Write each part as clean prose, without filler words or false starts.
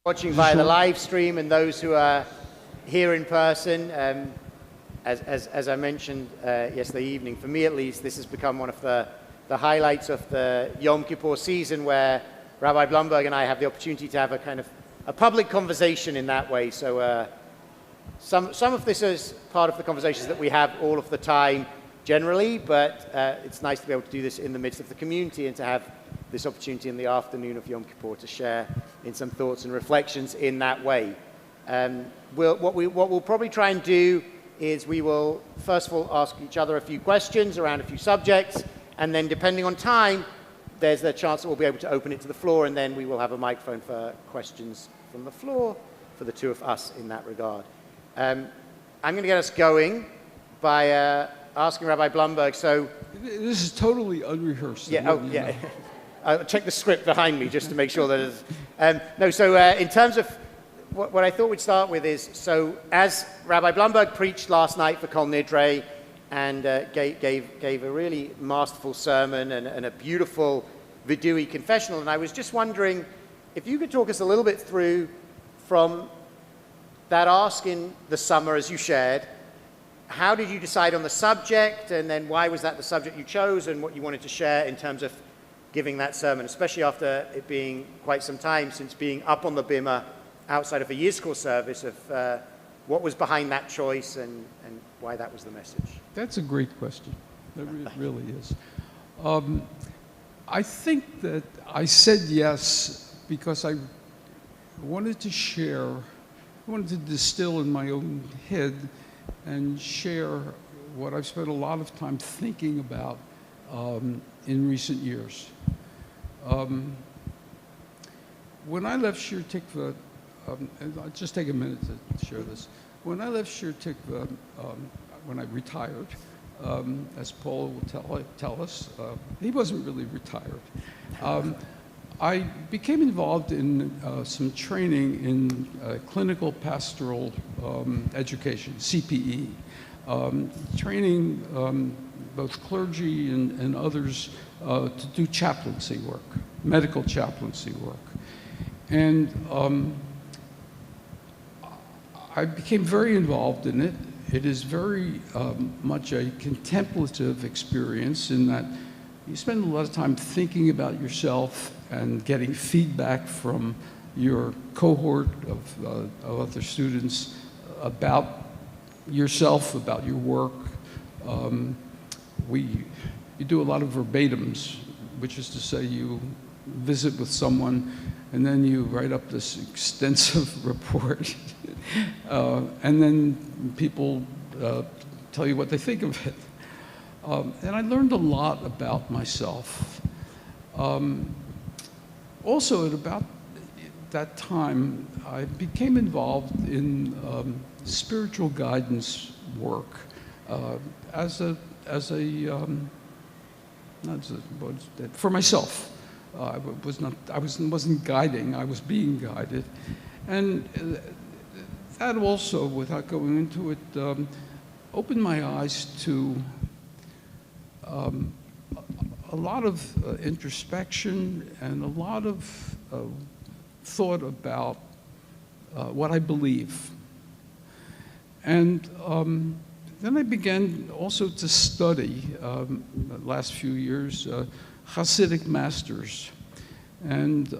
Watching via the live stream and those who are here in person. As I mentioned yesterday evening, for me at least, this has become one of the highlights of the Yom Kippur season, where Rabbi Blumberg and I have the opportunity to have a kind of a public conversation in that way. So some of this is part of the conversations that we have all of the time generally, but it's nice to be able to do this in the midst of the community and to have this opportunity in the afternoon of Yom Kippur to share in some thoughts and reflections in that way. What we'll probably try and do is we will first of all ask each other a few questions around a few subjects, and then depending on time, there's the chance that we'll be able to open it to the floor, and then we will have a microphone for questions from the floor for the two of us in that regard. I'm going to get us going by asking Rabbi Blumberg. So this is totally unrehearsed. Yeah. Oh, yeah. I'll check the script behind me just to make sure that it's... in terms of what I thought we'd start with is, so as Rabbi Blumberg preached last night for Kol Nidre and gave a really masterful sermon and a beautiful Vidui confessional, and I was just wondering if you could talk us a little bit through from that ask in the summer, as you shared, how did you decide on the subject, and then why was that the subject you chose, and what you wanted to share in terms of giving that sermon, especially after it being quite some time since being up on the bima outside of a Yizkor service, of what was behind that choice and why that was the message? That's a great question. That really is. I think that I said yes because I wanted to share, I wanted to distill in my own head and share what I've spent a lot of time thinking about in recent years. When I left Shir Tikva, and I'll just take a minute to share this. When I left Shir Tikva, when I retired, as Paul will tell us, he wasn't really retired. I became involved in some training in clinical pastoral education, CPE, training both clergy and others to do chaplaincy work, medical chaplaincy work. And I became very involved in it. It is very much a contemplative experience in that you spend a lot of time thinking about yourself and getting feedback from your cohort of other students about yourself, about your work. You do a lot of verbatims, which is to say you visit with someone and then you write up this extensive report and then people tell you what they think of it. And I learned a lot about myself. Also, at about that time, I became involved in spiritual guidance work for myself. I wasn't guiding, I was being guided. And that also, without going into it, opened my eyes to a lot of introspection and a lot of thought about what I believe. And then I began also to study, the last few years, Hasidic masters. And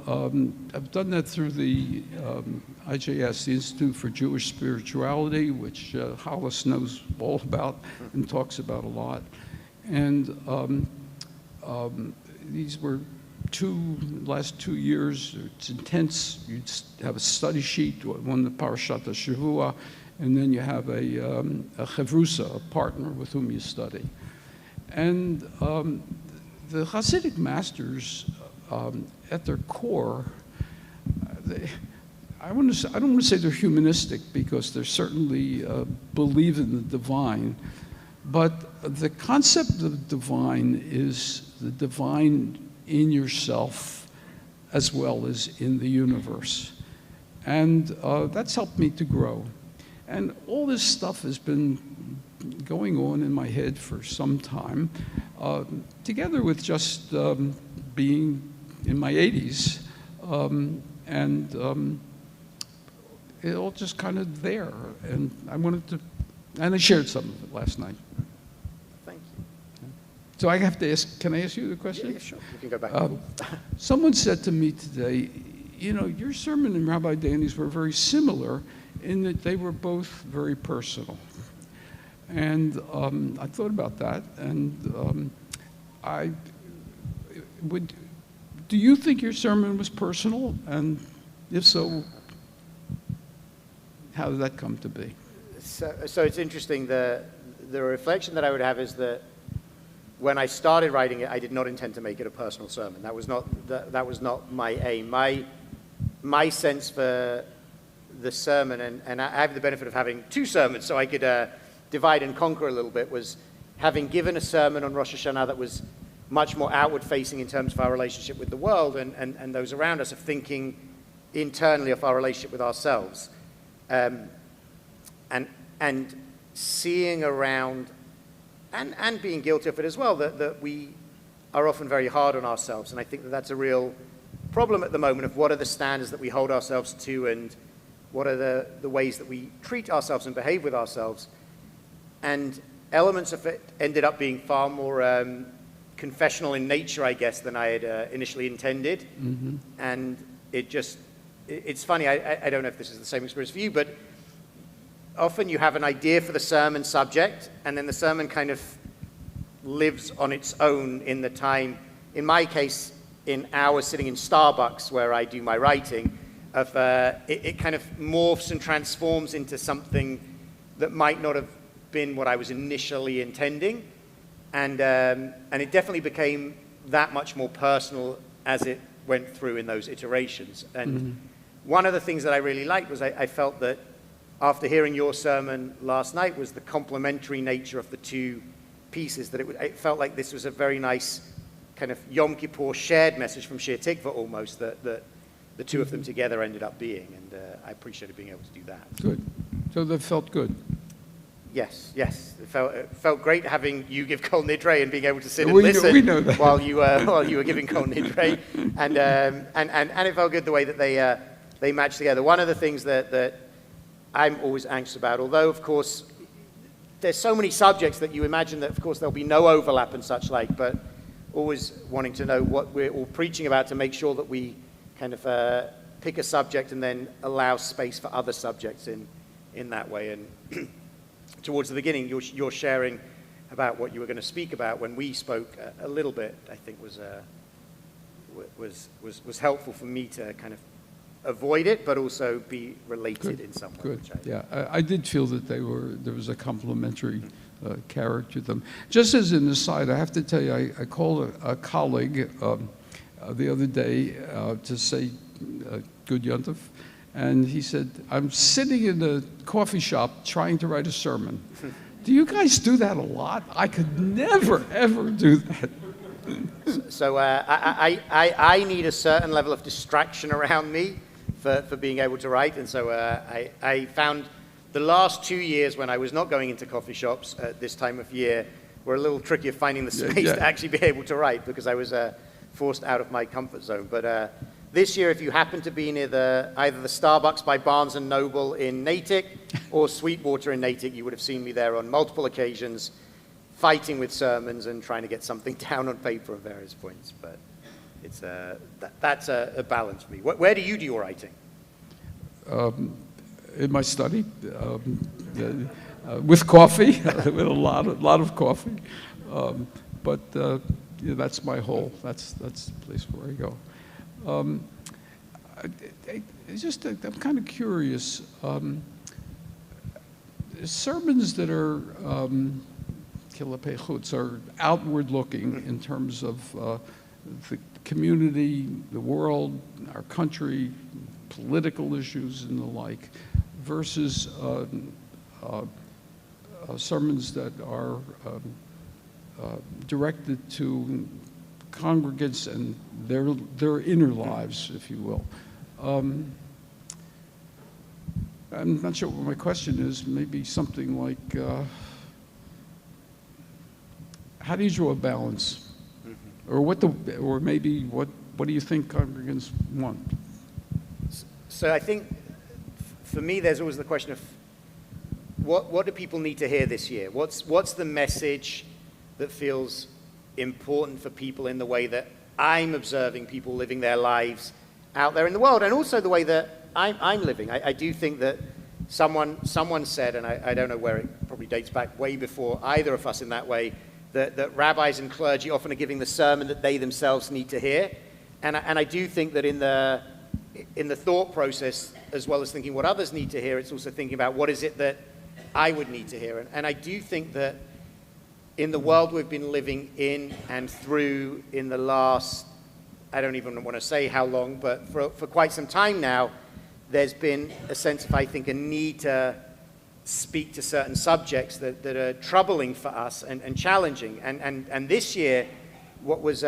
I've done that through the IJS, the Institute for Jewish Spirituality, which Hollis knows all about and talks about a lot. And these were last 2 years. It's intense. You have a study sheet, one the Parashat Shavua, and then you have a chevrusa, a partner with whom you study. And the Hasidic masters, at their core, I don't want to say they're humanistic, because they certainly believe in the divine, but the concept of divine is the divine in yourself as well as in the universe. And that's helped me to grow. And all this stuff has been going on in my head for some time, together with just being in my 80s and it all just kind of there. And I wanted to, and I shared some of it last night. Thank you. So I have to ask, can I ask you the question? Yeah, sure. You can go back. Someone said to me today, you know, your sermon and Rabbi Danny's were very similar in that they were both very personal. And I thought about that, and do you think your sermon was personal? And if so, how did that come to be? So it's interesting, the reflection that I would have is that when I started writing it, I did not intend to make it a personal sermon. That was not my aim. My sense for the sermon, and I have the benefit of having two sermons, so I could divide and conquer a little bit, was having given a sermon on Rosh Hashanah that was much more outward-facing in terms of our relationship with the world and those around us, of thinking internally of our relationship with ourselves, and seeing around, and being guilty of it as well, that we are often very hard on ourselves. And I think that that's a real problem at the moment, of what are the standards that we hold ourselves to, and what are the ways that we treat ourselves and behave with ourselves. And elements of it ended up being far more confessional in nature, I guess, than I had initially intended. Mm-hmm. And it's funny, I don't know if this is the same experience for you, but often you have an idea for the sermon subject, and then the sermon kind of lives on its own in the time. In my case, in hours sitting in Starbucks where I do my writing, it kind of morphs and transforms into something that might not have been what I was initially intending. And it definitely became that much more personal as it went through in those iterations. And one of the things that I really liked was I felt that after hearing your sermon last night was the complementary nature of the two pieces, that it felt like this was a very nice kind of Yom Kippur shared message from Shir Tikva almost, that the two of them together ended up being. And I appreciated being able to do that. Good. So that felt good. Yes. It felt great having you give Kol Nidre and being able to sit and listen while you were giving Kol Nidre, and it felt good the way that they matched together. One of the things that I'm always anxious about, although of course there's so many subjects that you imagine that of course there'll be no overlap and such like, but always wanting to know what we're all preaching about to make sure that we kind of pick a subject and then allow space for other subjects in that way. And towards the beginning, you're sharing about what you were going to speak about when we spoke a little bit, I think was helpful for me to kind of avoid it, but also be related in some way. Good. I did feel that there was a complementary character to them. Just as an aside, I have to tell you, I called a colleague the other day to say good Yontif, and he said, I'm sitting in a coffee shop trying to write a sermon. Do you guys do that a lot? I could never, ever do that. So I need a certain level of distraction around me for being able to write, and so I found the last 2 years when I was not going into coffee shops at this time of year were a little tricky of finding the space to actually be able to write, because I was forced out of my comfort zone. But this year, if you happen to be near either the Starbucks by Barnes & Noble in Natick or Sweetwater in Natick, you would have seen me there on multiple occasions, fighting with sermons and trying to get something down on paper at various points. But it's that's a balance for me. Where do you do your writing? In my study, with coffee, with a lot of coffee. But that's my hole. That's the place where I go. I'm kind of curious. Sermons that are are outward-looking in terms of the community, the world, our country, political issues and the like, versus sermons that are directed to congregants and their inner lives, if you will. I'm not sure what my question is. Maybe something like, how do you draw a balance? Mm-hmm. Or maybe what do you think congregants want? So I think for me, there's always the question of what do people need to hear this year? What's the message that feels important for people in the way that I'm observing people living their lives out there in the world, and also the way that I'm living. I do think that someone said, and I don't know where, it probably dates back way before either of us in that way, that rabbis and clergy often are giving the sermon that they themselves need to hear. And I do think that in the thought process, as well as thinking what others need to hear, it's also thinking about what is it that I would need to hear. And I do think that in the world we've been living in and through in the last, I don't even want to say how long, but for quite some time now, there's been a sense of, I think, a need to speak to certain subjects that are troubling for us and challenging. And this year, what was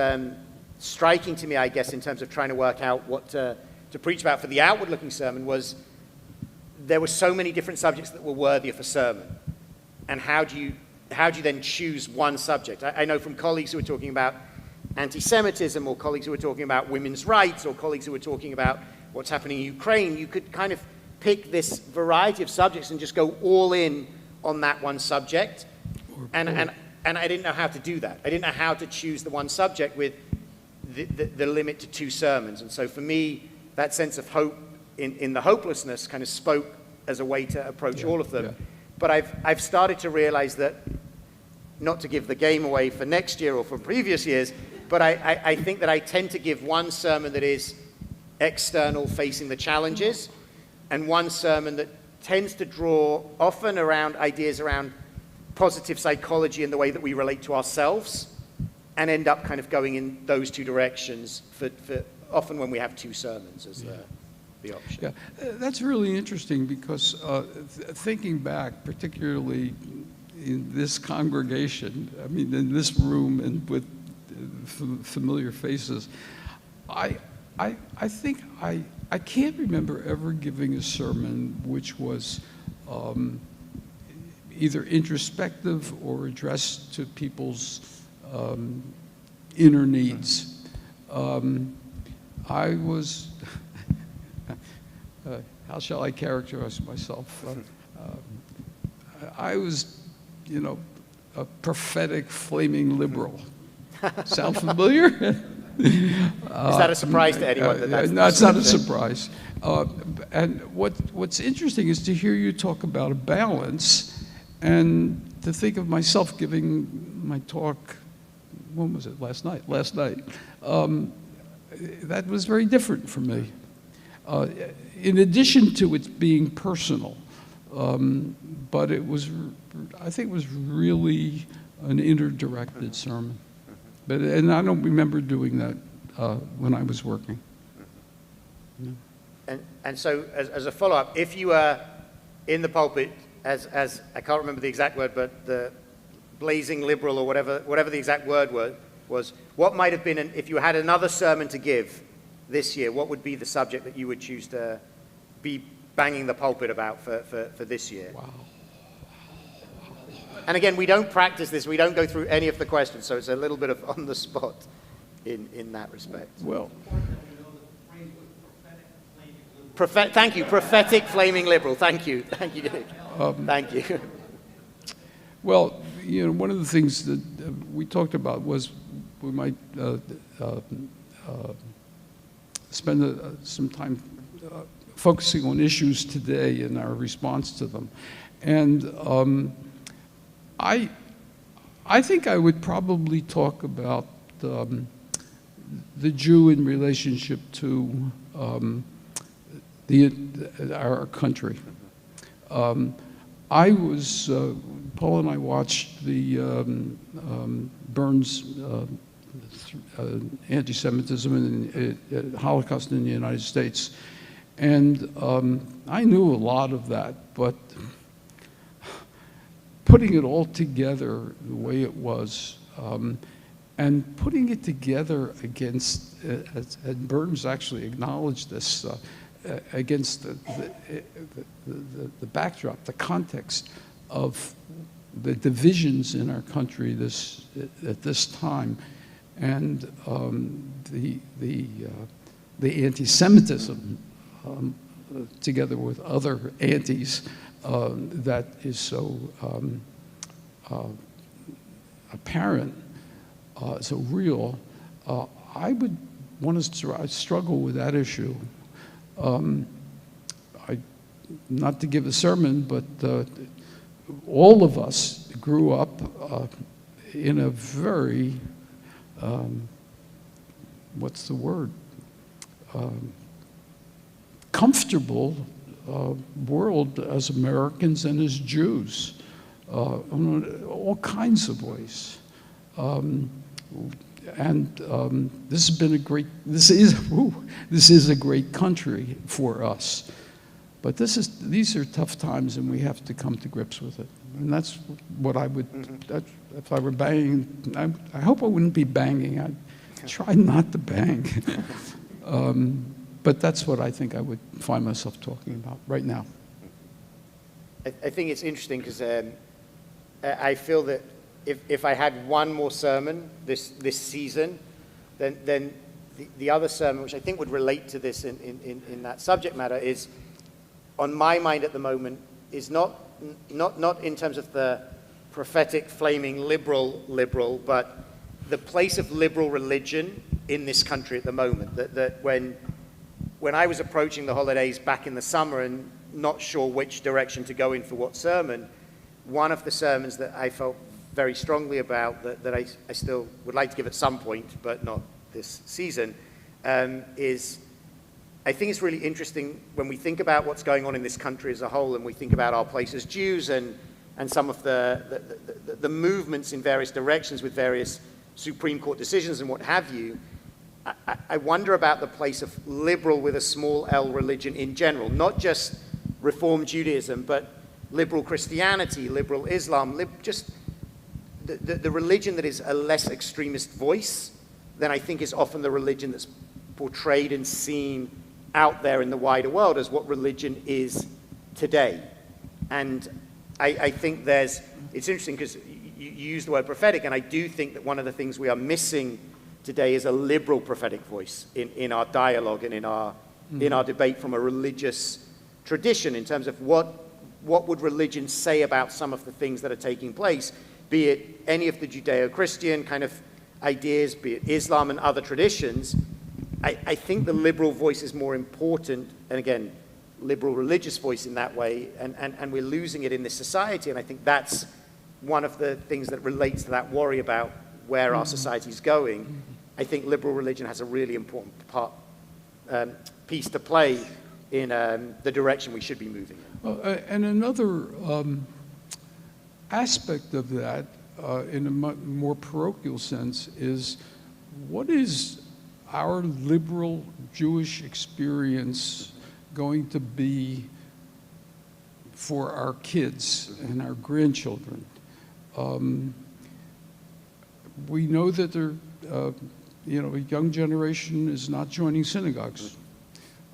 striking to me, I guess, in terms of trying to work out what to preach about for the outward-looking sermon was there were so many different subjects that were worthy of a sermon. And how do you then choose one subject? I know from colleagues who were talking about anti-Semitism, or colleagues who were talking about women's rights, or colleagues who were talking about what's happening in Ukraine, you could kind of pick this variety of subjects and just go all in on that one subject. And I didn't know how to do that. I didn't know how to choose the one subject with the limit to 2 sermons. And so for me, that sense of hope in the hopelessness kind of spoke as a way to approach all of them. Yeah. But I've started to realize that, not to give the game away for next year or for previous years, but I think that I tend to give one sermon that is external, facing the challenges, and one sermon that tends to draw often around ideas around positive psychology and the way that we relate to ourselves, and end up kind of going in those 2 directions for often when we have 2 sermons as the option. Yeah, that's really interesting because thinking back, particularly in this congregation, I mean, in this room and with familiar faces, I think I can't remember ever giving a sermon which was either introspective or addressed to people's inner needs. I was, how shall I characterize myself? I was, a prophetic flaming liberal. Sound familiar? Is that a surprise to anyone? No, it's not a surprise. And what's interesting is to hear you talk about a balance, and to think of myself giving my talk, when was it? Last night. That was very different for me. In addition to it being personal, but I think it was really an inner-directed sermon. And I don't remember doing that when I was working. Yeah. And so, as a follow-up, if you were in the pulpit as I can't remember the exact word, but the blazing liberal or whatever the exact word was, what might have been, if you had another sermon to give this year, what would be the subject that you would choose to be banging the pulpit about for this year? Wow. And again, we don't practice this. We don't go through any of the questions, so it's a little bit of on the spot in that respect. Well, thank you, prophetic flaming liberal. Thank you, Dick. Thank you. Well, one of the things that we talked about was we might spend some time focusing on issues today and our response to them. And I think I would probably talk about the Jew in relationship to our country. Paul and I watched the Burns anti-Semitism and Holocaust in the United States. And I knew a lot of that, but putting it all together the way it was, and putting it together against, and Burns actually acknowledged this, against the backdrop, the context of the divisions in our country at this time, and the anti-Semitism together with other aunties, that is so apparent, so real. I would want to struggle with that issue. Not to give a sermon, but all of us grew up in a very, what's the word? Comfortable world as Americans and as Jews, in all kinds of ways. This has been this is a great country for us. But these are tough times, and we have to come to grips with it. And that's what I would, if I were banging, I hope I wouldn't be banging. I'd try not to bang. But that's what I think I would find myself talking about right now. I think it's interesting because I feel that if I had one more sermon this season, then the other sermon, which I think would relate to this in that subject matter, is on my mind at the moment is not in terms of the prophetic, flaming liberal, but the place of liberal religion in this country at the moment. That when I was approaching the holidays back in the summer and not sure which direction to go in for what sermon, one of the sermons that I felt very strongly about that I still would like to give at some point, but not this season, is I think it's really interesting when we think about what's going on in this country as a whole, and we think about our place as Jews and some of the movements in various directions with various Supreme Court decisions and what have you. I wonder about the place of liberal with a small L religion in general, not just Reform Judaism, but liberal Christianity, liberal Islam, just the religion that is a less extremist voice than I think is often the religion that's portrayed and seen out there in the wider world as what religion is today. And I think it's interesting because you use the word prophetic, and I do think that one of the things we are missing today is a liberal prophetic voice in our dialogue and in our debate from a religious tradition in terms of what would religion say about some of the things that are taking place, be it any of the Judeo-Christian kind of ideas, be it Islam and other traditions. I think the liberal voice is more important, and again, liberal religious voice in that way, and we're losing it in this society, and I think that's one of the things that relates to that worry about where our society is going. I think liberal religion has a really important piece to play in the direction we should be moving in. And another aspect of that, in a more parochial sense, is what is our liberal Jewish experience going to be for our kids and our grandchildren? We know that a young generation is not joining synagogues,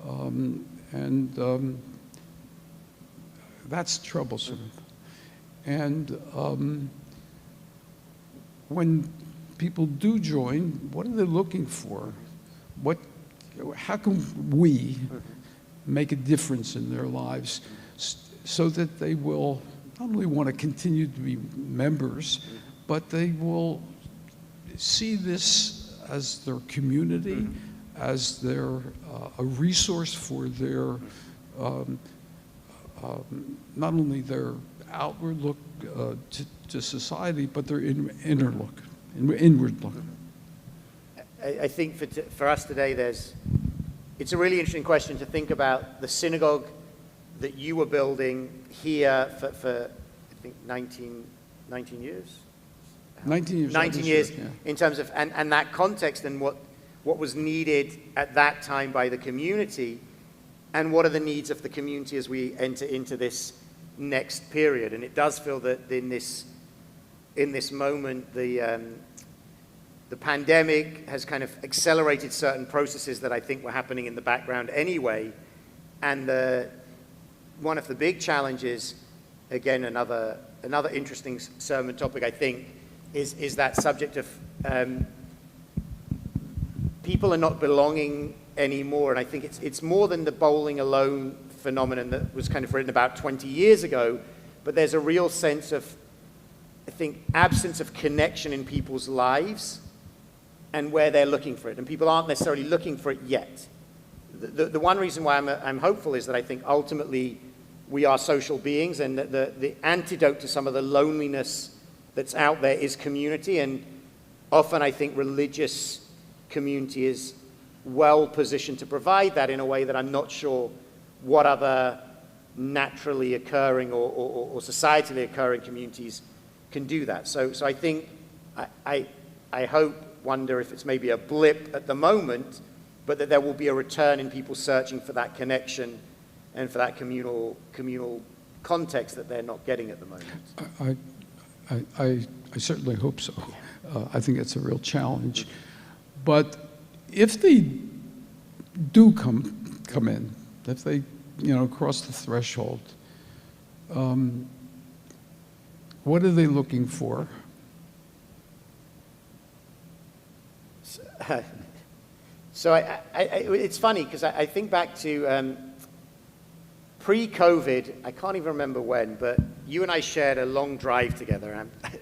and that's troublesome. And when people do join, what are they looking for? How can we make a difference in their lives so that they will not only want to continue to be members, but they will see this as their community, as a resource for their not only their outward look to society, but their inward look. I think for us today, it's a really interesting question to think about the synagogue that you were building here for I think 19 years? 19 years. 19 years yeah. In terms of, and that context and what was needed at that time by the community, and what are the needs of the community as we enter into this next period. And it does feel that in this moment, the pandemic has kind of accelerated certain processes that I think were happening in the background anyway. And one of the big challenges, again, another interesting sermon topic, I think, is that subject of people are not belonging anymore. And I think it's more than the bowling alone phenomenon that was kind of written about 20 years ago, but there's a real sense of, I think, absence of connection in people's lives and where they're looking for it. And people aren't necessarily looking for it yet. The one reason why I'm hopeful is that I think ultimately we are social beings, and that the antidote to some of the loneliness that's out there is community. And often I think religious community is well positioned to provide that in a way that I'm not sure what other naturally occurring or societally occurring communities can do that. So I think, I hope, wonder if it's maybe a blip at the moment, but that there will be a return in people searching for that connection and for that communal context that they're not getting at the moment. I certainly hope so. I think it's a real challenge. But if they do come in, if they cross the threshold, what are they looking for? So it's funny because I think back to pre-COVID. I can't even remember when, but you and I shared a long drive together.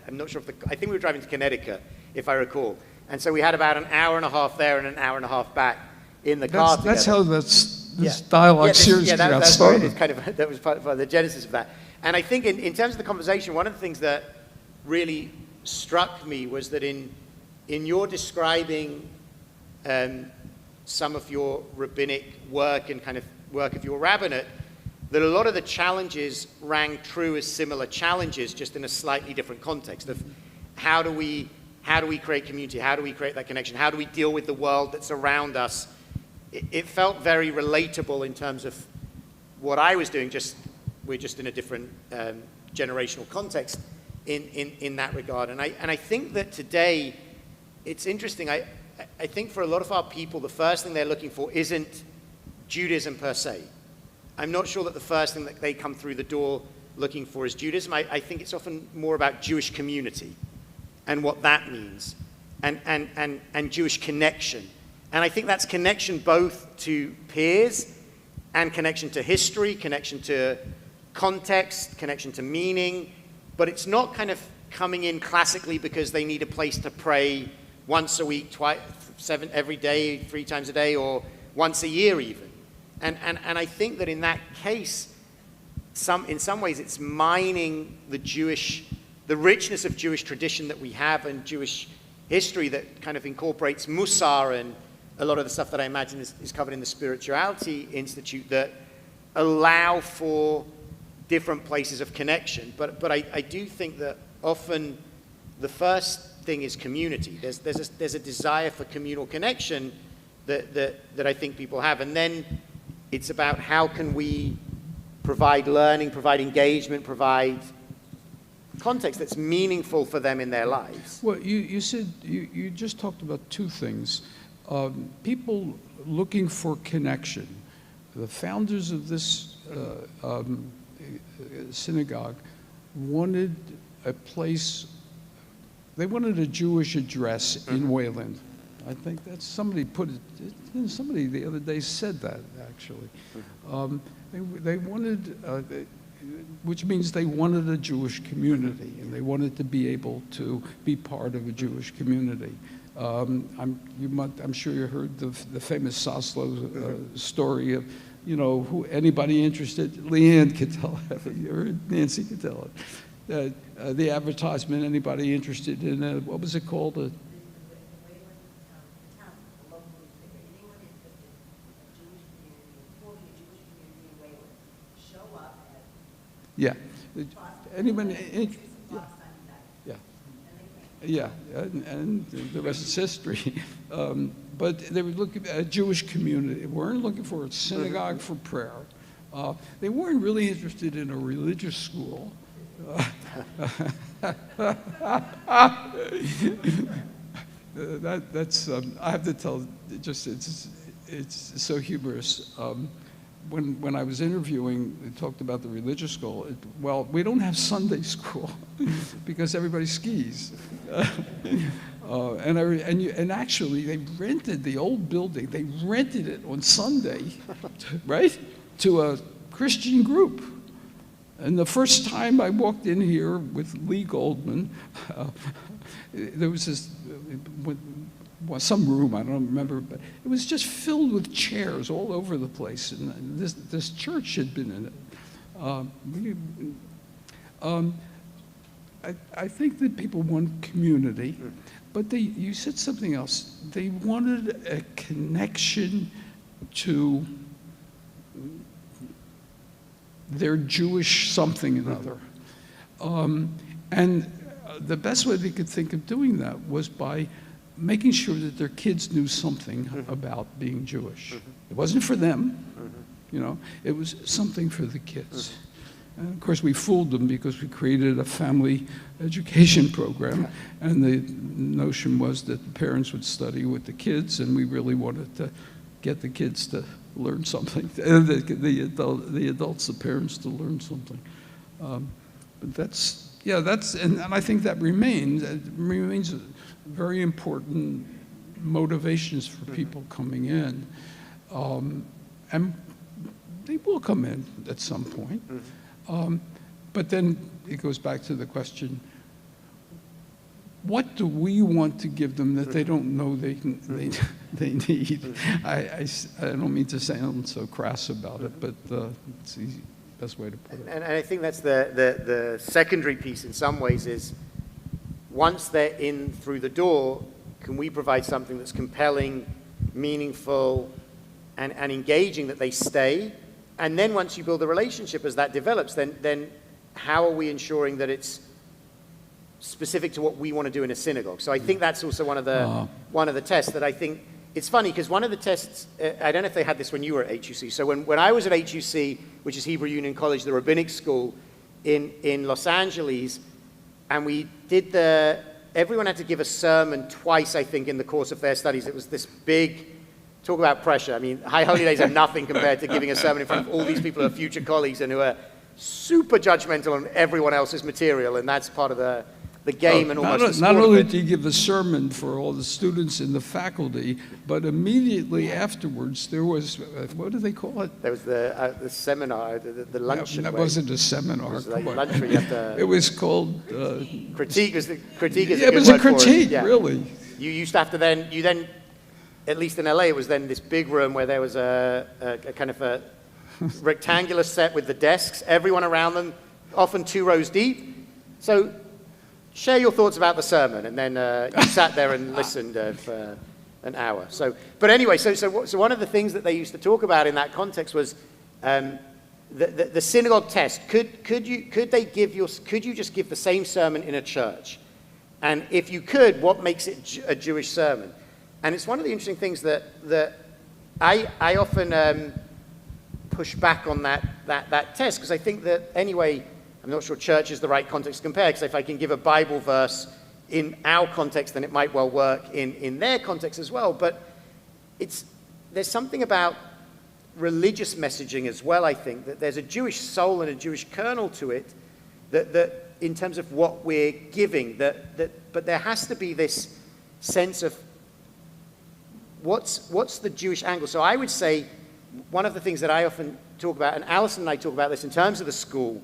I'm not sure I think we were driving to Connecticut, if I recall. And so we had about an hour and a half there and an hour and a half back in the car together. That's how this dialogue series got started. That was part of the genesis of that. And I think in terms of the conversation, one of the things that really struck me was that in your describing some of your rabbinic work and kind of work of your rabbinate, that a lot of the challenges rang true as similar challenges, just in a slightly different context of how do we create community, how do we create that connection, how do we deal with the world that's around us. It felt very relatable in terms of what I was doing, we're just in a different generational context in that regard. And I think that today, it's interesting, I think for a lot of our people, the first thing they're looking for isn't Judaism per se. I'm not sure that the first thing that they come through the door looking for is Judaism. I think it's often more about Jewish community and what that means, and Jewish connection. And I think that's connection both to peers and connection to history, connection to context, connection to meaning, but it's not kind of coming in classically because they need a place to pray once a week, every day, 3 times a day, or once a year even. And I think that in that case, in some ways it's mining the richness of Jewish tradition that we have and Jewish history that kind of incorporates Musar and a lot of the stuff that I imagine is covered in the Spirituality Institute that allow for different places of connection. But I do think that often the first thing is community. There's a desire for communal connection that I think people have. And then it's about how can we provide learning, provide engagement, provide context that's meaningful for them in their lives. Well, you said, you just talked about 2 things. People looking for connection. The founders of this synagogue wanted a place, they wanted a Jewish address in Wayland. I think that's, somebody put it, somebody the other day said that, actually. They wanted, which means they wanted a Jewish community, and they wanted to be able to be part of a Jewish community. I'm sure you heard the famous Soslow story of, anybody interested, Leanne could tell it, or Nancy could tell it. The advertisement, anybody interested in, what was it called? Yeah. Anyone? Yeah, and the rest is history. But they were looking at a Jewish community. They weren't looking for a synagogue for prayer. They weren't really interested in a religious school. That's I have to tell. It's so humorous. When I was interviewing, they talked about the religious school. Well, we don't have Sunday school because everybody skis. And actually, they rented the old building. They rented it on Sunday, right, to a Christian group. And the first time I walked in here with Lee Goldman, there was this, some room, I don't remember, but it was just filled with chairs all over the place. And this church had been in it. I think that people want community, but you said something else. They wanted a connection to their Jewish something or other. And the best way they could think of doing that was by making sure that their kids knew something about being Jewish. It wasn't for them, you know, it was something for the kids. And of course we fooled them because we created a family education program, and the notion was that the parents would study with the kids, and we really wanted to get the kids to learn something, the adults, the parents, to learn something. But that's, and I think that remains very important motivations for people coming in. And they will come in at some point. But then it goes back to the question, what do we want to give them that they don't know they need? I don't mean to sound so crass about it, but it's the best way to put it. And I think that's the secondary piece in some ways is, once they're in through the door, can we provide something that's compelling, meaningful, and engaging, that they stay? And then once you build a relationship, as that develops, then how are we ensuring that it's specific to what we want to do in a synagogue? So I think that's also one of the tests that I think, it's funny because one of the tests, I don't know if they had this when you were at HUC. So when I was at HUC, which is Hebrew Union College, the rabbinic school in Los Angeles, and we did everyone had to give a sermon twice, I think, in the course of their studies. It was this big, talk about pressure. I mean, High Holy Days are nothing compared to giving a sermon in front of all these people who are future colleagues and who are super judgmental on everyone else's material, and that's part of the game and almost the sport. Not only did you give a sermon for all the students in the faculty, but immediately afterwards there was, what do they call it? There was the seminar, the luncheon. That wasn't a seminar. It was like lunch where you have to... It was called... critique is a good it was a critique, really. You used to have to then, at least in LA, it was then this big room where there was a kind of a rectangular set with the desks, everyone around them, often 2 rows deep. So share your thoughts about the sermon, and then you sat there and listened for an hour. So, but anyway, so one of the things that they used to talk about in that context was the synagogue test. Could you just give the same sermon in a church? And if you could, what makes it a Jewish sermon? And it's one of the interesting things that I often push back on that test, because I think that anyway, I'm not sure church is the right context to compare, because if I can give a Bible verse in our context, then it might well work in their context as well. But there's something about religious messaging as well, I think, that there's a Jewish soul and a Jewish kernel to it, that in terms of what we're giving, but there has to be this sense of what's the Jewish angle. So I would say one of the things that I often talk about, and Alison and I talk about this in terms of the school,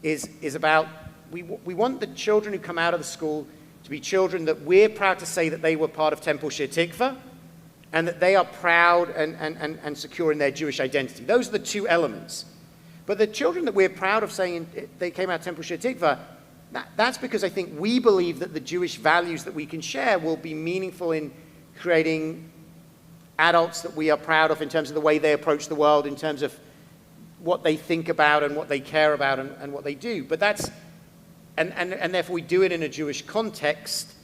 is about we want the children who come out of the school to be children that we're proud to say that they were part of Temple Shir Tikva, and that they are proud and secure in their Jewish identity. Those are the 2 elements. But the children that we're proud of saying they came out of Temple Shir Tikva, that's because I think we believe that the Jewish values that we can share will be meaningful in creating adults that we are proud of in terms of the way they approach the world, in terms of what they think about and what they care about and what they do. But that's, and therefore we do it in a Jewish context,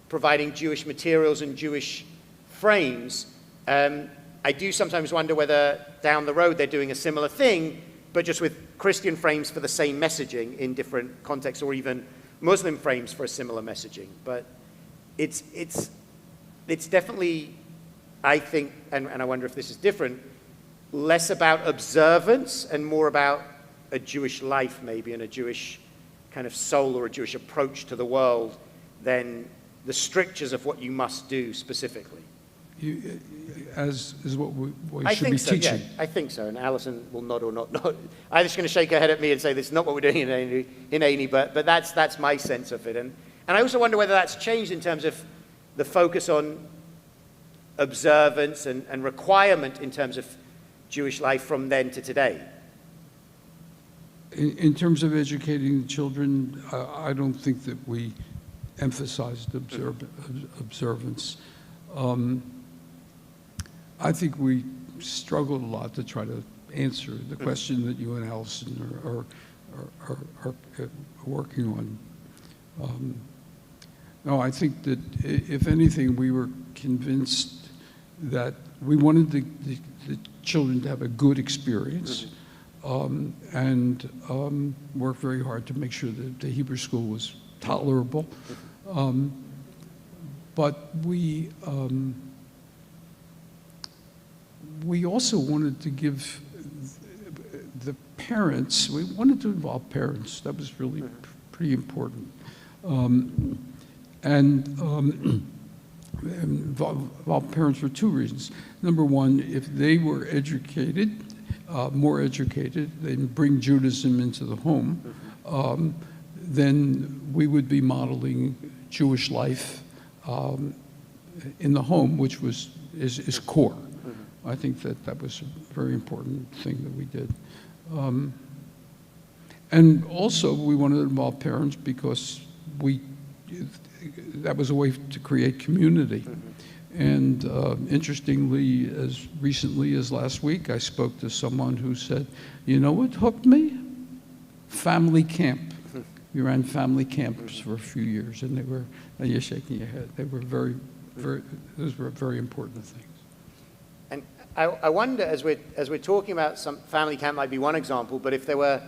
providing Jewish materials and Jewish frames. I do sometimes wonder whether down the road they're doing a similar thing, but just with Christian frames for the same messaging in different contexts, or even Muslim frames for a similar messaging. But it's definitely, I think, and I wonder if this is different, less about observance and more about a Jewish life maybe, and a Jewish kind of soul or a Jewish approach to the world than the strictures of what you must do specifically. as is what we I should think be so, teaching. yeah, I think so, and Alison will nod or not nod. I'm just going to shake her head at me and say this is not what we're doing in A&E, but that's my sense of it. And I also wonder whether that's changed in terms of the focus on observance and requirement in terms of Jewish life from then to today. In terms of educating the children, I don't think that we emphasized observance. I think we struggled a lot to try to answer the question that you and Alison are working on. No, I think that if anything, we were convinced that we wanted the children to have a good experience, and worked very hard to make sure that the Hebrew school was tolerable. But we also wanted to give the parents, we wanted to involve parents. That was really pretty important. Involve parents for two reasons. Number one, if they were educated, more educated, they'd bring Judaism into the home, then we would be modeling Jewish life in the home, which is core. I think that was a very important thing that we did. And also, we wanted to involve parents because that was a way to create community. And interestingly, as recently as last week, I spoke to someone who said, you know what hooked me? Family camp. We ran family camps for a few years, and you're shaking your head. They were those were very important things. And I wonder, as we're talking about, some family camp might be one example, but if there were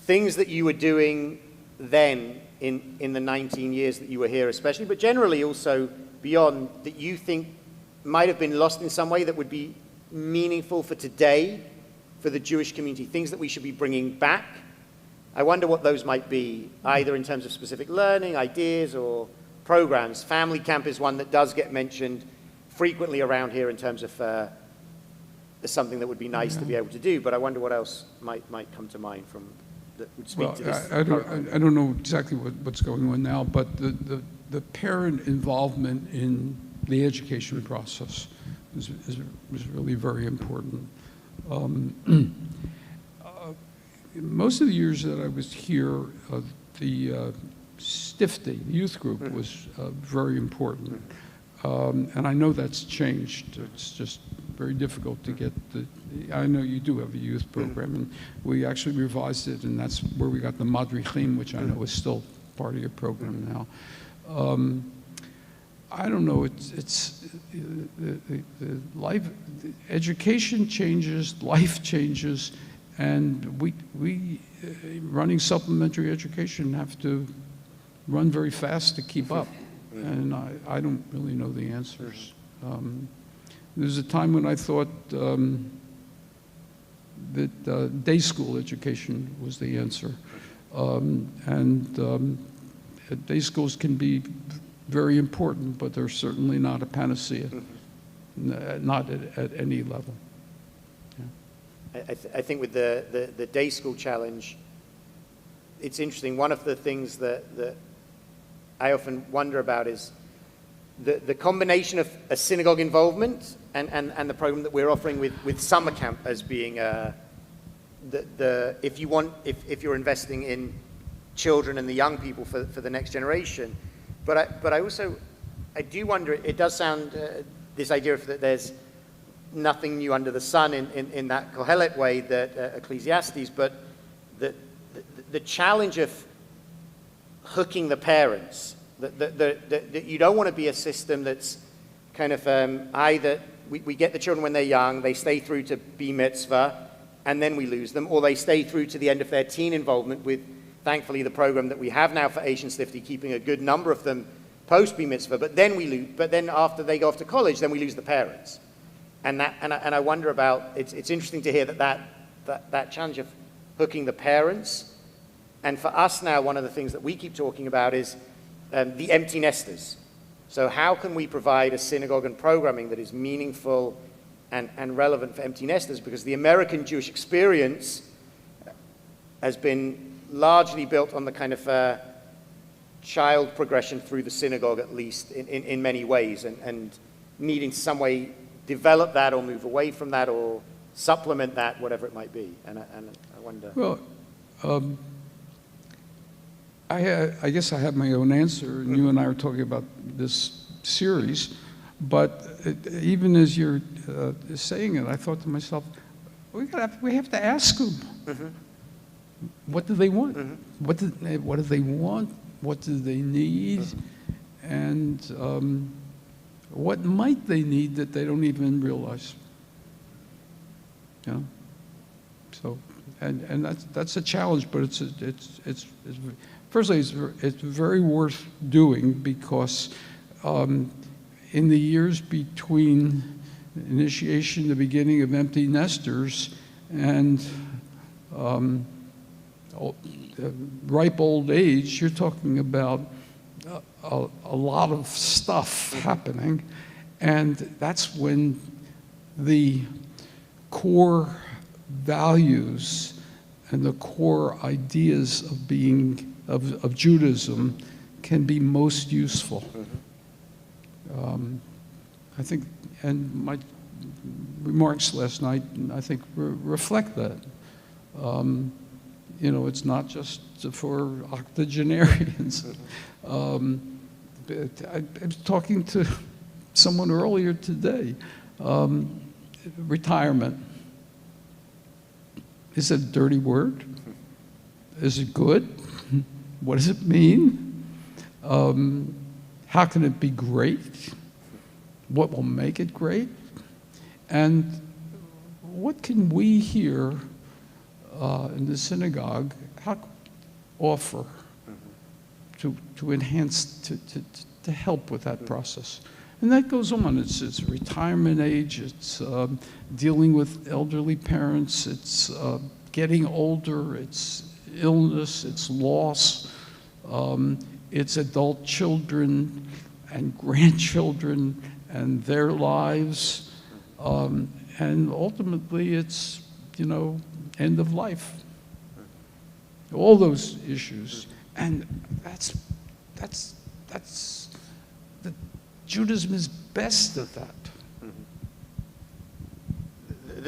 things that you were doing then in the 19 years that you were here especially, but generally also beyond, that you think might have been lost in some way that would be meaningful for today, for the Jewish community, things that we should be bringing back, I wonder what those might be, either in terms of specific learning, ideas, or programs. Family camp is one that does get mentioned frequently around here in terms of something that would be nice to be able to do, but I wonder what else might come to mind from that would speak to this. I don't know exactly what's going on now, but the parent involvement in the education process is really very important. Most of the years that I was here, the Stifty, the youth group, was very important. And I know that's changed. It's just very difficult to get I know you do have a youth program, and we actually revised it, and that's where we got the Madrichim, which I know is still part of your program now. I don't know, it's the life, education changes, life changes, and we running supplementary education have to run very fast to keep up, and I don't really know the answers. There's a time when I thought that day school education was the answer, day schools can be very important, but they're certainly not a panacea, not at any level. I think with the day school challenge, it's interesting. One of the things that I often wonder about is the combination of a synagogue involvement and the program that we're offering with summer camp as being if you're investing in children and the young people for the next generation. But I do wonder, it does sound this idea of that there's nothing new under the sun in that Kohelet way that Ecclesiastes, but the challenge of hooking the parents, that you don't want to be a system that's kind of either we get the children when they're young, they stay through to B mitzvah, and then we lose them, or they stay through to the end of their teen involvement with, thankfully, the program that we have now for Asian Stifty, keeping a good number of them post B mitzvah, but then after they go off to college, then we lose the parents. And I wonder about, it's interesting to hear that challenge of hooking the parents. And for us now, one of the things that we keep talking about is the empty nesters. So how can we provide a synagogue and programming that is meaningful and relevant for empty nesters? Because the American Jewish experience has been largely built on the kind of child progression through the synagogue, at least in many ways, and needing to some way develop that or move away from that or supplement that, whatever it might be. And I wonder. Well, I guess I have my own answer, and you and I are talking about this series, but even as you're saying it, I thought to myself, we have to ask them. Mm-hmm. What do they want? Mm-hmm. What do they want? What do they need? Mm-hmm. And what might they need that they don't even realize? You know? So, and that's a challenge, but it's firstly, it's very worth doing because in the years between initiation, the beginning of empty nesters, and ripe old age, you're talking about a lot of stuff happening, and that's when the core values and the core ideas of Judaism can be most useful. I think, and my remarks last night, I think, reflect that. You know, it's not just for octogenarians. I was talking to someone earlier today. Retirement. Is it a dirty word? Is it good? What does it mean? How can it be great? What will make it great? And what can we here in the synagogue offer to enhance, to help with that process? And that goes on. It's retirement age, it's dealing with elderly parents, it's getting older, it's illness, it's loss, it's adult children and grandchildren and their lives, and ultimately it's, you know, end of life. All those issues. And that's Judaism is best at that.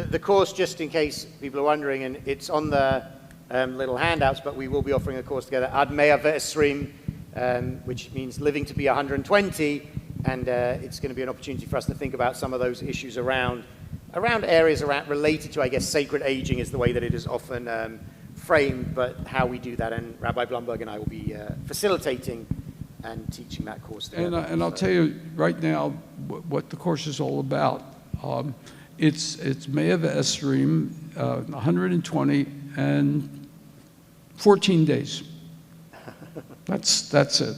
The course, just in case people are wondering, and it's on the little handouts, but we will be offering a course together, Ad Mea Ve'esrim, which means living to be 120, and it's going to be an opportunity for us to think about some of those issues around areas related to, I guess, sacred aging is the way that it is often framed, but how we do that, and Rabbi Blumberg and I will be facilitating and teaching that course together. And I'll tell you right now what the course is all about. It's Mea Ve'esrim, 120 and 14 days. That's it.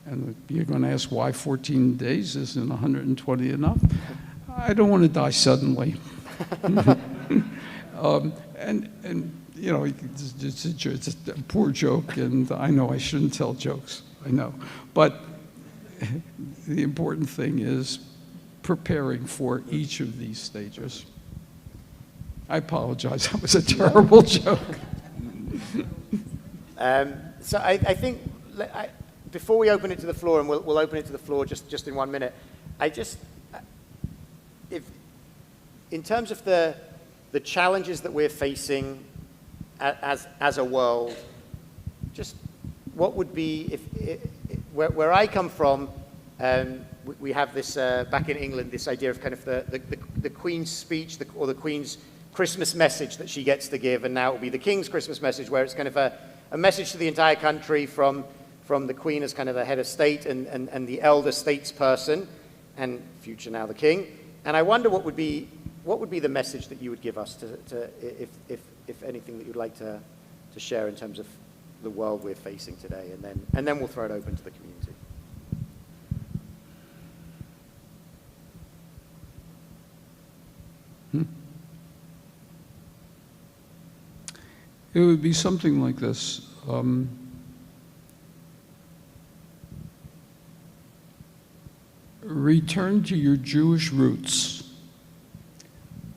And you're going to ask why 14 days isn't 120 enough? I don't want to die suddenly. And you know, it's a poor joke, and I know I shouldn't tell jokes. I know. But the important thing is preparing for each of these stages. I apologize. That was a terrible joke. So I think before we open it to the floor, and we'll open it to the floor just in 1 minute, if in terms of the challenges that we're facing as a world, just what would be where I come from, we have this back in England, this idea of kind of the Queen's speech or the Queen's Christmas message that she gets to give, and now it will be the King's Christmas message, where it's kind of a message to the entire country from the Queen as kind of the head of state and the elder statesperson, and future now the King. And I wonder what would be the message that you would give us to if anything that you'd like to share in terms of the world we're facing today, and then we'll throw it open to the community. It would be something like this. return to your Jewish roots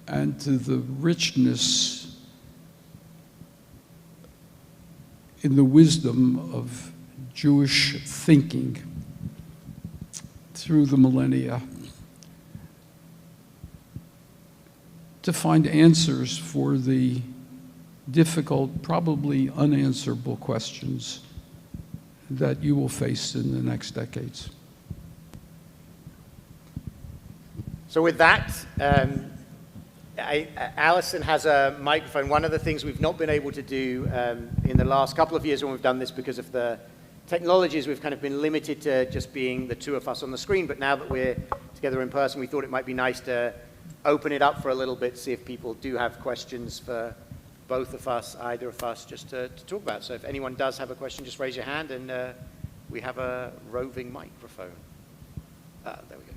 and to the richness in the wisdom of Jewish thinking through the millennia, to find answers for the difficult, probably unanswerable questions that you will face in the next decades. So with that, Alison has a microphone. One of the things we've not been able to do in the last couple of years when we've done this because of the technologies, we've kind of been limited to just being the two of us on the screen. But now that we're together in person, we thought it might be nice to open it up for a little bit, see if people do have questions for both of us, either of us, just to talk about. So if anyone does have a question, just raise your hand, and we have a roving microphone. There we go.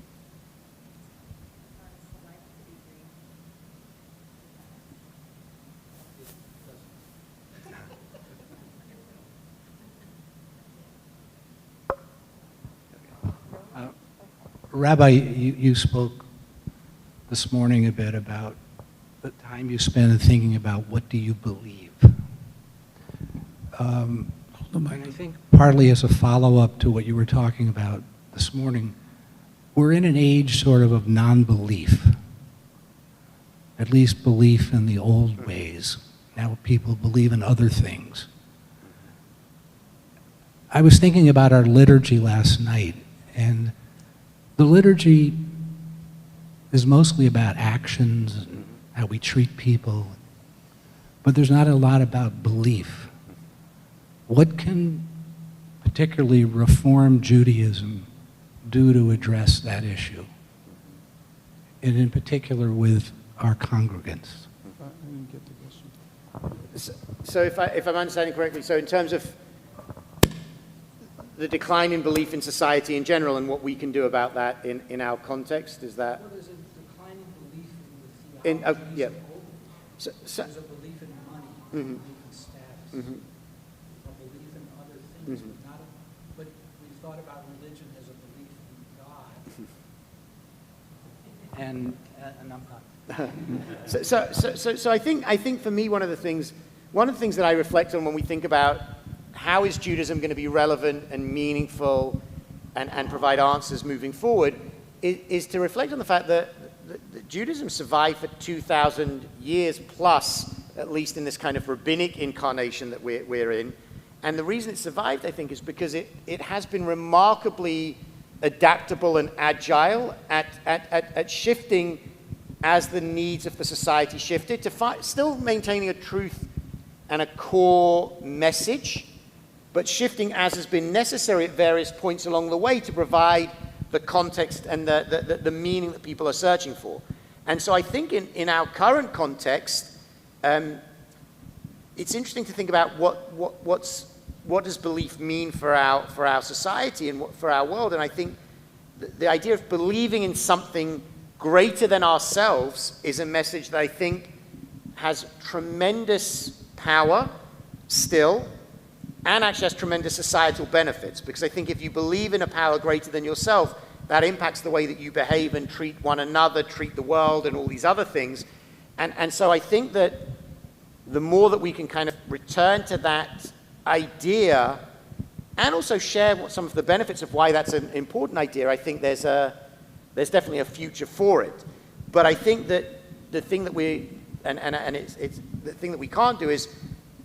Rabbi, you spoke this morning a bit about the time you spend thinking about what do you believe. And I think partly as a follow-up to what you were talking about this morning, we're in an age sort of non-belief, at least belief in the old ways. Now people believe in other things. I was thinking about our liturgy last night, and the liturgy is mostly about actions and how we treat people, but there's not a lot about belief. What can particularly Reform Judaism do to address that issue, and in particular with our congregants? I didn't get the question. So if I'm understanding correctly, so in terms of the decline in belief in society in general and what we can do about that in our context, is that? Well, there's a decline in belief in the theology yeah. of old. So, There's a belief in money, a belief in status, a belief in other things, but we've thought about religion as a belief in God. And I'm not. So I think for me one of the things that I reflect on when we think about how is Judaism going to be relevant and meaningful and provide answers moving forward is to reflect on the fact that Judaism survived for 2,000 years plus, at least in this kind of rabbinic incarnation that we're in. And the reason it survived, I think, is because it has been remarkably adaptable and agile at shifting as the needs of the society shifted, to still maintaining a truth and a core message, but shifting as has been necessary at various points along the way to provide the context and the meaning that people are searching for. And so I think in our current context, it's interesting to think about what does belief mean for our society and for our world. And I think the idea of believing in something greater than ourselves is a message that I think has tremendous power still, and actually has tremendous societal benefits. Because I think if you believe in a power greater than yourself, that impacts the way that you behave and treat one another, treat the world, and all these other things. And so I think that the more that we can kind of return to that idea and also share some of the benefits of why that's an important idea, I think there's definitely a future for it. But I think that the thing that it's the thing that we can't do is,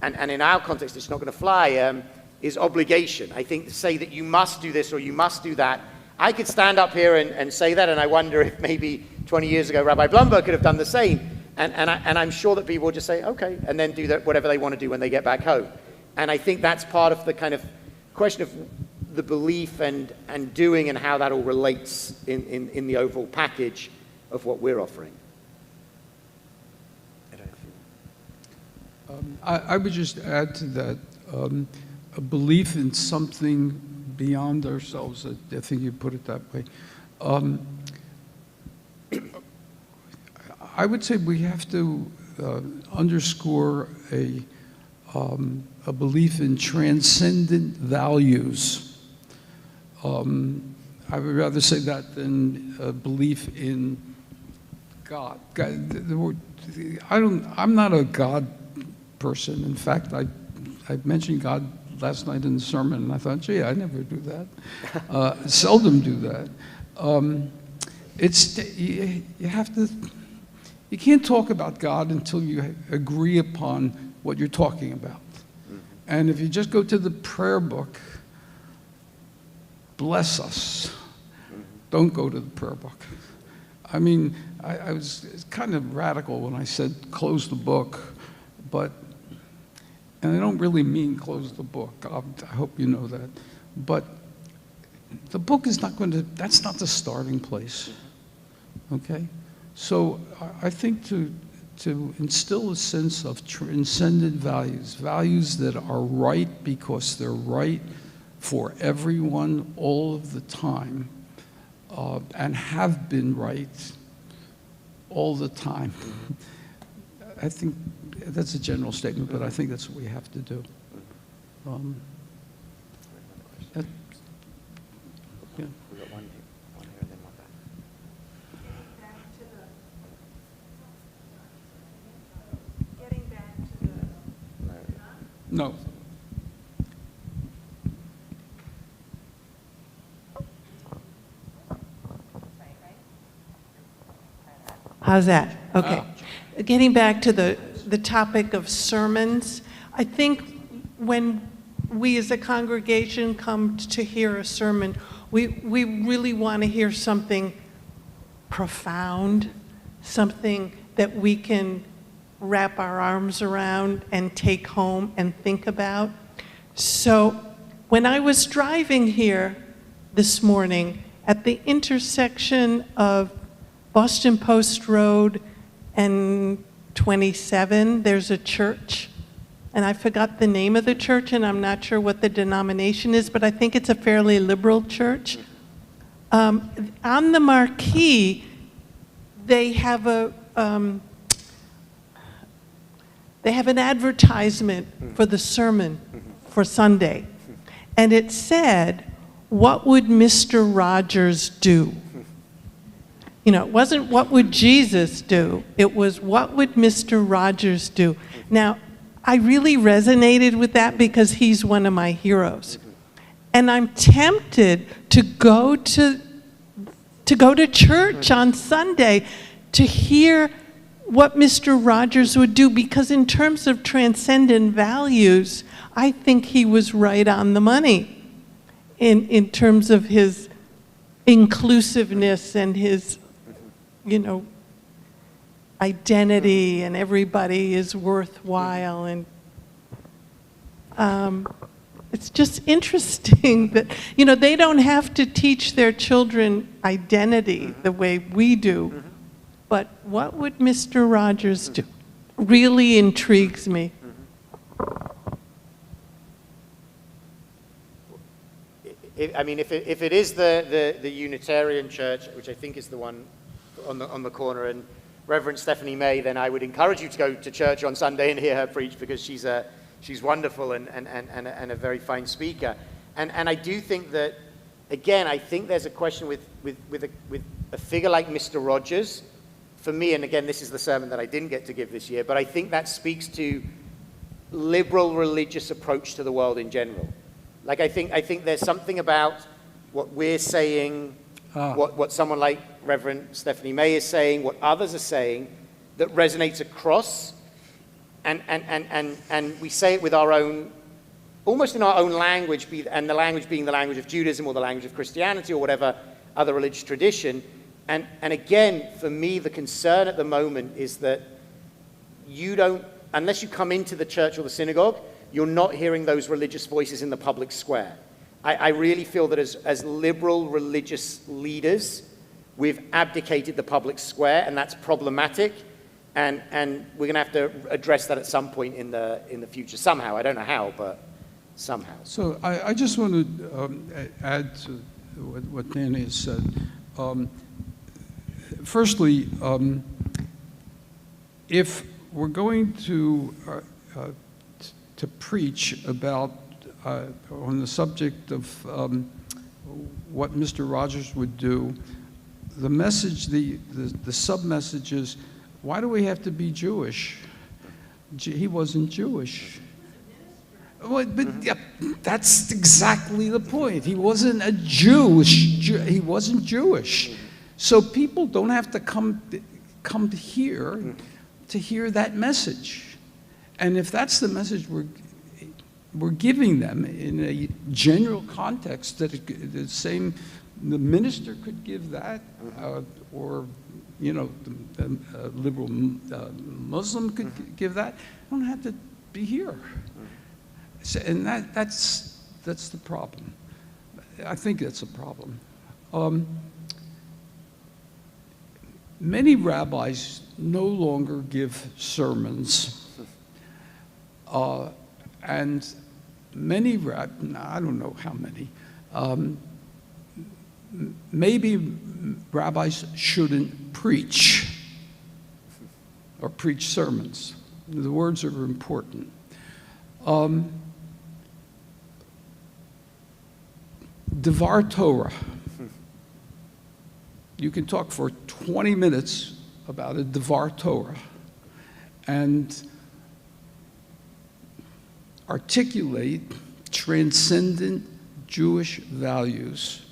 and in our context it's not going to fly, is obligation. I think to say that you must do this or you must do that, I could stand up here and say that, and I wonder if maybe 20 years ago Rabbi Blumberg could have done the same. And I'm sure that people will just say, okay, and then do whatever they want to do when they get back home. And I think that's part of the kind of question of the belief and doing and how that all relates in the overall package of what we're offering. I would just add to that a belief in something beyond ourselves. I think you put it that way. I would say we have to underscore a belief in transcendent values. I would rather say that than belief in God. I'm not a God person. In fact, I mentioned God last night in the sermon, and I thought, gee, I never do that. Seldom do that. You can't talk about God until you agree upon what you're talking about. And if you just go to the prayer book, bless us, don't go to the prayer book. I mean, I was kind of radical when I said close the book, and I don't really mean close the book. I hope you know that. But the book is not going to, that's not the starting place, okay? So I think to instill a sense of transcendent values, values that are right because they're right for everyone all of the time, and have been right all the time. I think that's a general statement, but I think that's what we have to do. Yeah. We've got one here and then one back. Getting back to the... No. How's that? Okay. Getting back to the topic of sermons, I think when we as a congregation come to hear a sermon, we really want to hear something profound, something that we can wrap our arms around and take home and think about. So when I was driving here this morning at the intersection of Boston Post Road and 27, there's a church, and I forgot the name of the church, and I'm not sure what the denomination is, but I think it's a fairly liberal church. On the marquee, they have an advertisement for the sermon for Sunday, and it said, "What would Mr. Rogers do?" You know, it wasn't what would Jesus do, it was what would Mr. Rogers do. Now, I really resonated with that because he's one of my heroes. And I'm tempted to go to church on Sunday to hear what Mr. Rogers would do, because in terms of transcendent values, I think he was right on the money in terms of his inclusiveness and his, you know, identity, and everybody is worthwhile. And it's just interesting that, you know, they don't have to teach their children identity the way we do, but what would Mr. Rogers do? Really intrigues me. I mean, if it is the Unitarian Church, which I think is the one on the corner, and Reverend Stephanie May, then I would encourage you to go to church on Sunday and hear her preach, because she's wonderful and a very fine speaker. And I do think that, again, I think there's a question with a figure like Mr. Rogers. For me, and again, this is the sermon that I didn't get to give this year, but I think that speaks to liberal religious approach to the world in general. Like, I think there's something about what we're saying, what someone like Reverend Stephanie May is saying, what others are saying, that resonates across, and we say it with our own, almost in our own language, and the language being the language of Judaism or the language of Christianity or whatever other religious tradition. And again, for me, the concern at the moment is that you don't, unless you come into the church or the synagogue, you're not hearing those religious voices in the public square. I really feel that as liberal religious leaders, we've abdicated the public square, and that's problematic. And we're going to have to address that at some point in the future somehow. I don't know how, but somehow. So I just want to add to what Danny has said. Firstly, if we're going to preach about on the subject of what Mr. Rogers would do, the message, the sub-message is, why do we have to be Jewish? He wasn't Jewish. Well, but yeah, that's exactly the point. He wasn't a he wasn't Jewish. So people don't have to come here to hear that message. And if that's the message we're giving them in a general context, that the minister could give that, or the liberal Muslim could give that. I don't have to be here. So, and that's the problem. I think that's a problem. Many rabbis no longer give sermons, and many I don't know how many. Maybe rabbis shouldn't preach or preach sermons. The words are important. Devar Torah. You can talk for 20 minutes about a Devar Torah and articulate transcendent Jewish values.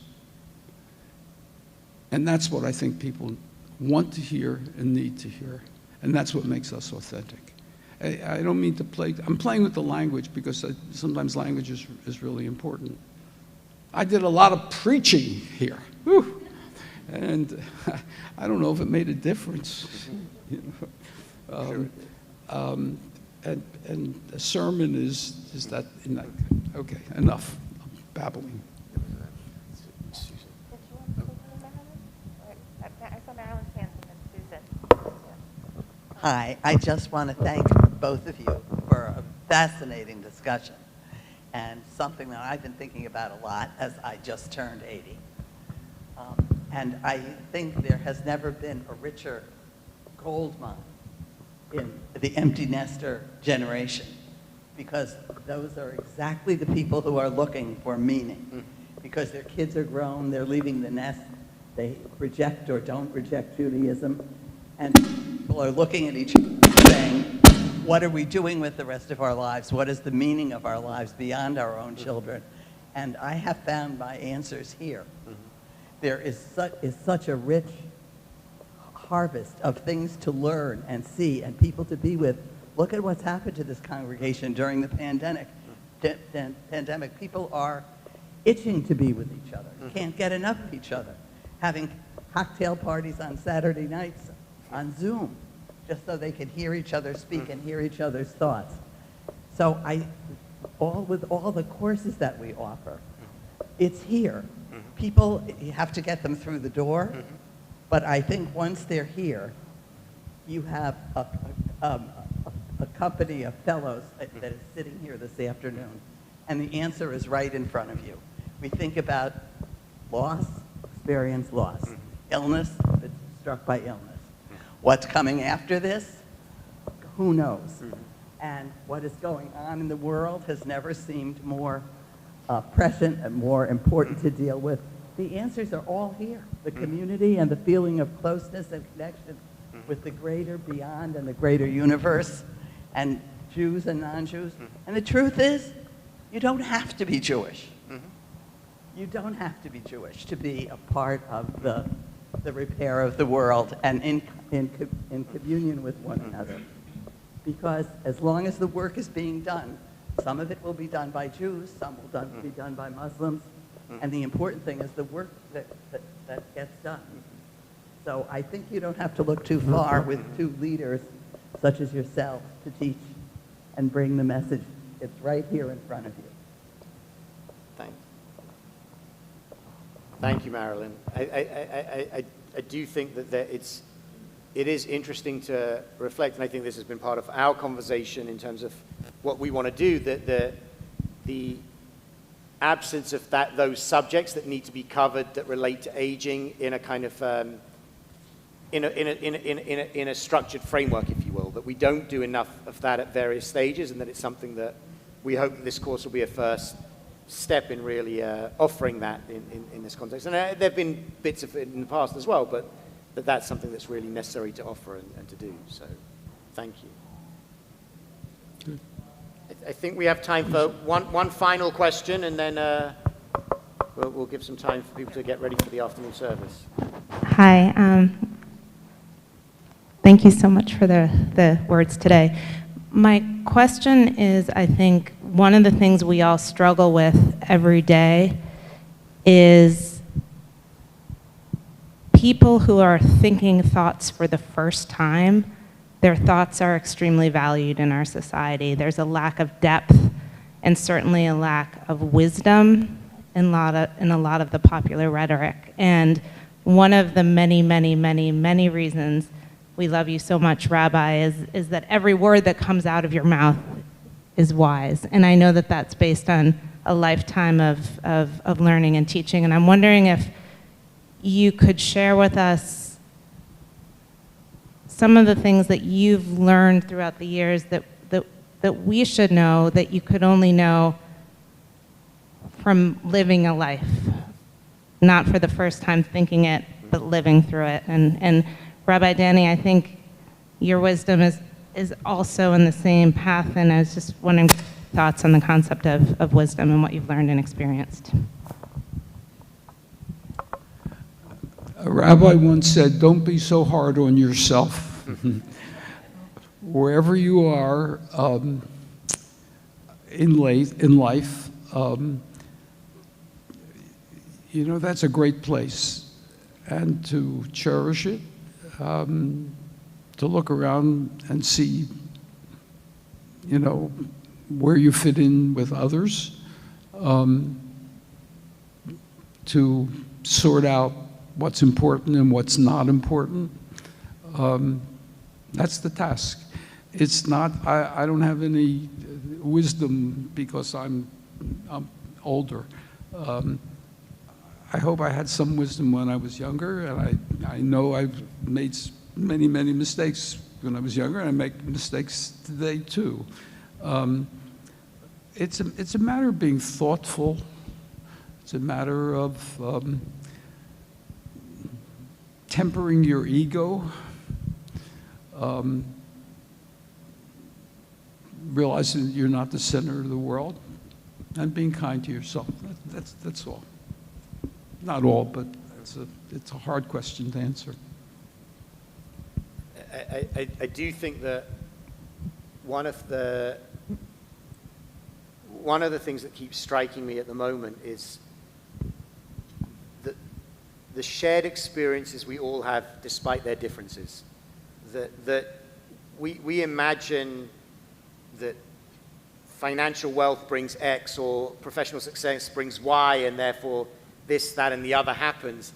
And that's what I think people want to hear and need to hear. And that's what makes us authentic. I don't mean to play. I'm playing with the language because sometimes language is really important. I did a lot of preaching here. Whew. And I don't know if it made a difference. And a sermon is that in that. Okay, enough babbling. Hi, I just want to thank both of you for a fascinating discussion and something that I've been thinking about a lot as I just turned 80. And I think there has never been a richer gold mine in the empty nester generation, because those are exactly the people who are looking for meaning, because their kids are grown, they're leaving the nest, they reject or don't reject Judaism, and people are looking at each other saying, what are we doing with the rest of our lives? What is the meaning of our lives beyond our own children? And I have found my answers here. There is such a rich harvest of things to learn and see and people to be with. Look at what's happened to this congregation during the pandemic. People are itching to be with each other. Can't get enough of each other. Having cocktail parties on Saturday nights on Zoom, just so they can hear each other speak and hear each other's thoughts. So with all the courses that we offer, it's here. People, you have to get them through the door, but I think once they're here, you have a company of fellows that is sitting here this afternoon, and the answer is right in front of you. We think about loss, experience loss, illness, struck by illness. What's coming after this? Who knows? And what is going on in the world has never seemed more present and more important to deal with. The answers are all here. The community and the feeling of closeness and connection with the greater beyond and the greater universe, and Jews and non-Jews. And the truth is, you don't have to be Jewish. You don't have to be Jewish to be a part of the repair of the world and in communion with one another. Because as long as the work is being done, some of it will be done by Jews, some will be done by Muslims, and the important thing is the work that gets done. So I think you don't have to look too far with two leaders such as yourself to teach and bring the message. It's right here in front of you. Thank you, Marilyn. I do think that it is interesting to reflect, and I think this has been part of our conversation in terms of what we want to do, that the absence of those subjects that need to be covered that relate to aging in a kind of in a structured framework, if you will, that we don't do enough of that at various stages, and that it's something that we hope that this course will be a first step in really offering that in this context. And there have been bits of it in the past as well, but that's something that's really necessary to offer and to do. So thank you. Good. I think we have time for one final question, and then we'll give some time for people to get ready for the afternoon service. Hi. Thank you so much for the words today. My question is, I think one of the things we all struggle with every day is people who are thinking thoughts for the first time. Their thoughts are extremely valued in our society. There's a lack of depth and certainly a lack of wisdom in a lot of the popular rhetoric. And one of the many, many, many, many reasons we love you so much, Rabbi, is that every word that comes out of your mouth is wise. And I know that that's based on a lifetime of learning and teaching. And I'm wondering if you could share with us some of the things that you've learned throughout the years that we should know, that you could only know from living a life, not for the first time thinking it, but living through it. And Rabbi Danny, I think your wisdom is also in the same path, and I was just wondering thoughts on the concept of wisdom and what you've learned and experienced. A rabbi once said, "Don't be so hard on yourself." Wherever you are in life, that's a great place, and to cherish it, to look around and see, where you fit in with others, to sort out what's important and what's not important. That's the task. It's not, I don't have any wisdom because I'm older. I hope I had some wisdom when I was younger, and I know I've made many, many mistakes when I was younger, and I make mistakes today too. It's a matter of being thoughtful. It's a matter of tempering your ego, realizing that you're not the center of the world, and being kind to yourself. That's all. Not all, but it's a hard question to answer. I do think that one of the things that keeps striking me at the moment is that the shared experiences we all have despite their differences. That we imagine that financial wealth brings X or professional success brings Y, and therefore this, that, and the other happens.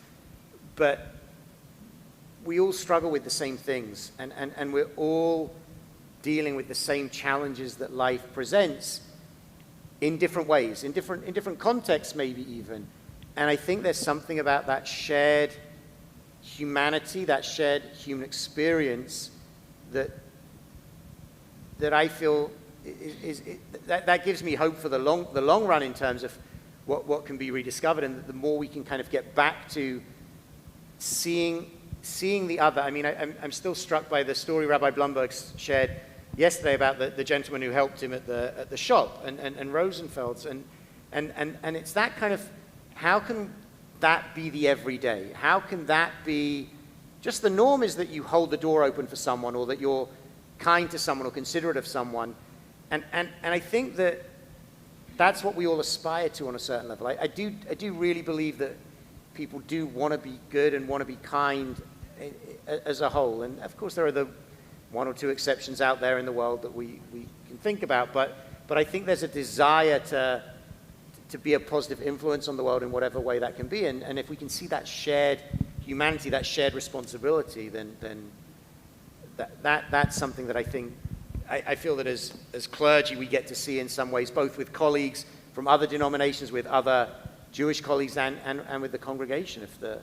But we all struggle with the same things, and we're all dealing with the same challenges that life presents in different ways, in different contexts maybe even. And I think there's something about that shared humanity, that shared human experience that I feel that gives me hope for the long run in terms of what can be rediscovered, and the more we can kind of get back to seeing the other. I mean, I'm still struck by the story Rabbi Blumberg shared yesterday about the gentleman who helped him at the shop and Rosenfeld's, and it's that kind of, how can that be the everyday? How can that be just the norm? Is that you hold the door open for someone, or that you're kind to someone or considerate of someone, and I think that's what we all aspire to on a certain level. I do really believe that people do want to be good and want to be kind as a whole. And of course, there are the one or two exceptions out there in the world that we can think about. But I think there's a desire to be a positive influence on the world in whatever way that can be. And if we can see that shared humanity, that shared responsibility, then that's something that I think, I feel that as clergy we get to see in some ways, both with colleagues from other denominations, with other Jewish colleagues, and with the congregation, that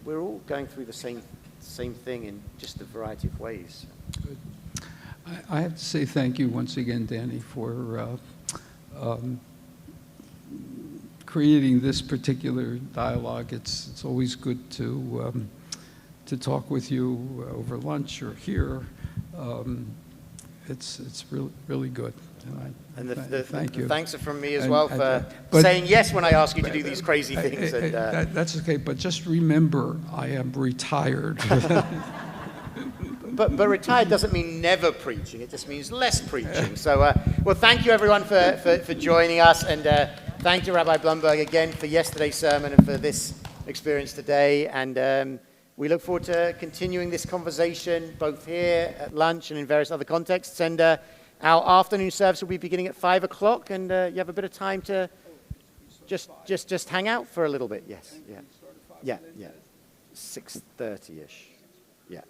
we're all going through the same thing in just a variety of ways. Good. I have to say thank you once again, Danny, for creating this particular dialogue. It's always good to talk with you over lunch or here. It's really good. And thank you. Thanks are from me as And- well and, for saying yes when I ask you to do these crazy things. That's okay, but just remember, I am retired. But retired doesn't mean never preaching. It just means less preaching. So, well, thank you everyone for joining us, and thank you, Rabbi Blumberg, again for yesterday's sermon and for this experience today. And we look forward to continuing this conversation both here at lunch and in various other contexts. And our afternoon service will be beginning at 5 o'clock, and you have a bit of time to just hang out for a little bit. Yes, yeah, 6:30ish. Yeah.